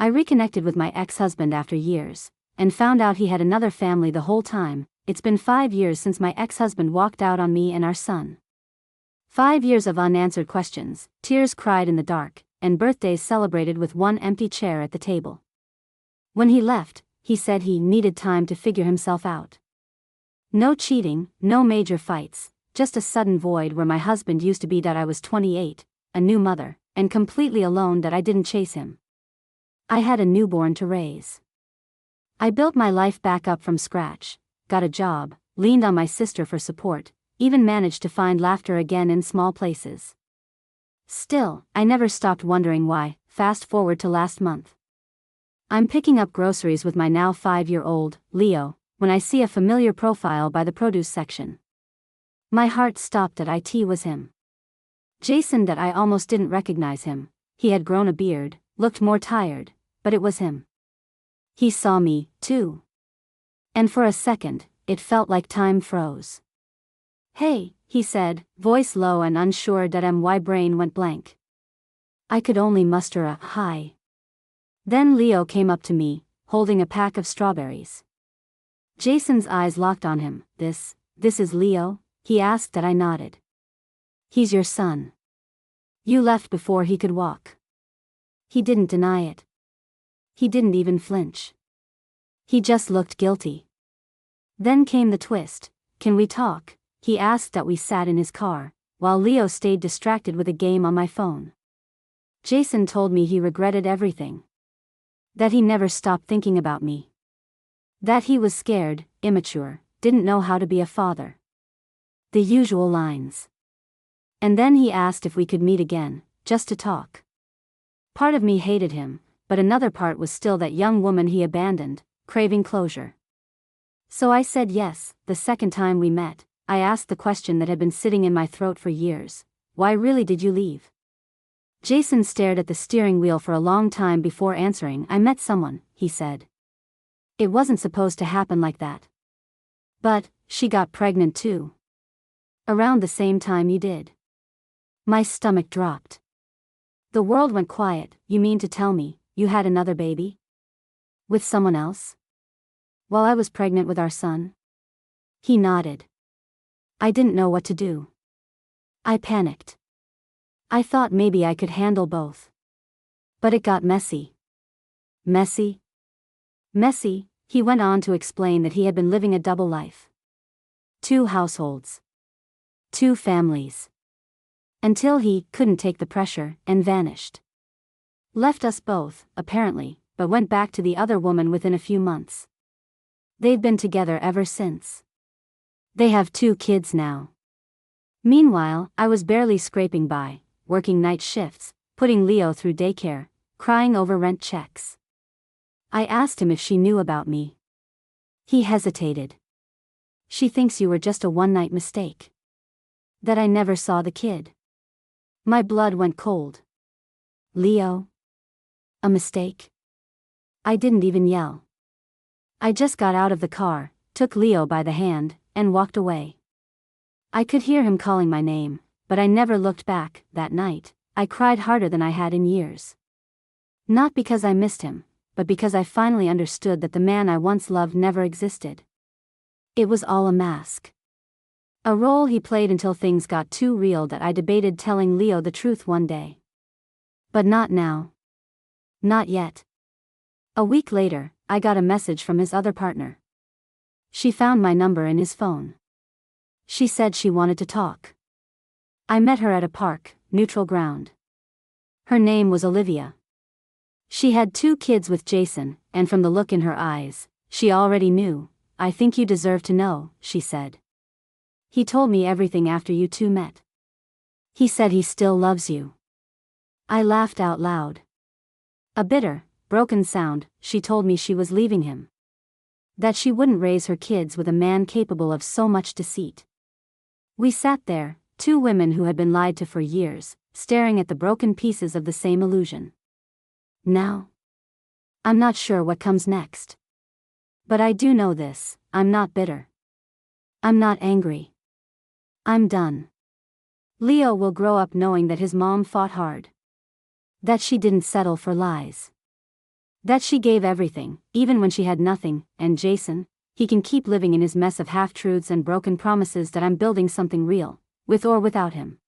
I reconnected with my ex-husband after years, and found out he had another family the whole time. It's been 5 years since my ex-husband walked out on me and our son. 5 years of unanswered questions, tears cried in the dark, and birthdays celebrated with one empty chair at the table. When he left, he said he needed time to figure himself out. No cheating, no major fights, just a sudden void where my husband used to be. I was 28, a new mother, and completely alone. I didn't chase him. I had a newborn to raise. I built my life back up from scratch, got a job, leaned on my sister for support, even managed to find laughter again in small places. Still, I never stopped wondering why. Fast forward to last month. I'm picking up groceries with my now 5-year-old, Leo, when I see a familiar profile by the produce section. My heart stopped. It was him. Jason. I almost didn't recognize him. He had grown a beard, looked more tired, but it was him. He saw me, too. And for a second, it felt like time froze. "Hey," he said, voice low and unsure. My brain went blank. I could only muster a hi. Then Leo came up to me, holding a pack of strawberries. Jason's eyes locked on him. This is Leo?" he asked. I nodded. "He's your son. You left before he could walk." He didn't deny it. He didn't even flinch. He just looked guilty. Then came the twist. "Can we talk?" he asked. We sat in his car, while Leo stayed distracted with a game on my phone. Jason told me he regretted everything. That he never stopped thinking about me. That he was scared, immature, didn't know how to be a father. The usual lines. And then he asked if we could meet again, just to talk. Part of me hated him, but another part was still that young woman he abandoned, craving closure. So I said yes. The second time we met, I asked the question that had been sitting in my throat for years. "Why really did you leave?" Jason stared at the steering wheel for a long time before answering. "I met someone," he said. "It wasn't supposed to happen like that. But she got pregnant too. Around the same time you did." My stomach dropped. The world went quiet. "You mean to tell me, you had another baby? With someone else? While I was pregnant with our son?" He nodded. I didn't know what to do. I panicked. I thought maybe I could handle both. But it got messy. Messy? Messy, he went on to explain that he had been living a double life. 2 households. 2 families. Until he couldn't take the pressure and vanished. Left us both, apparently, but went back to the other woman within a few months. They've been together ever since. They have 2 kids now. Meanwhile, I was barely scraping by, working night shifts, putting Leo through daycare, crying over rent checks. I asked him if she knew about me. He hesitated. "She thinks you were just a one-night mistake. That I never saw the kid." My blood went cold. "Leo? A mistake?" I didn't even yell. I just got out of the car, took Leo by the hand, and walked away. I could hear him calling my name, but I never looked back. That night, I cried harder than I had in years. Not because I missed him, but because I finally understood that the man I once loved never existed. It was all a mask. A role he played until things got too real that I debated telling Leo the truth one day. But not now. Not yet. A week later, I got a message from his other partner. She found my number in his phone. She said she wanted to talk. I met her at a park, neutral ground. Her name was Olivia. She had 2 kids with Jason, and from the look in her eyes, she already knew. "I think you deserve to know," she said. "He told me everything after you 2 met. He said he still loves you." I laughed out loud. A bitter, broken sound. She told me she was leaving him. That she wouldn't raise her kids with a man capable of so much deceit. We sat there, 2 women who had been lied to for years, staring at the broken pieces of the same illusion. Now, I'm not sure what comes next. But I do know this: I'm not bitter. I'm not angry. I'm done. Leo will grow up knowing that his mom fought hard. That she didn't settle for lies. That she gave everything, even when she had nothing, and Jason, he can keep living in his mess of half-truths and broken promises that I'm building something real, with or without him.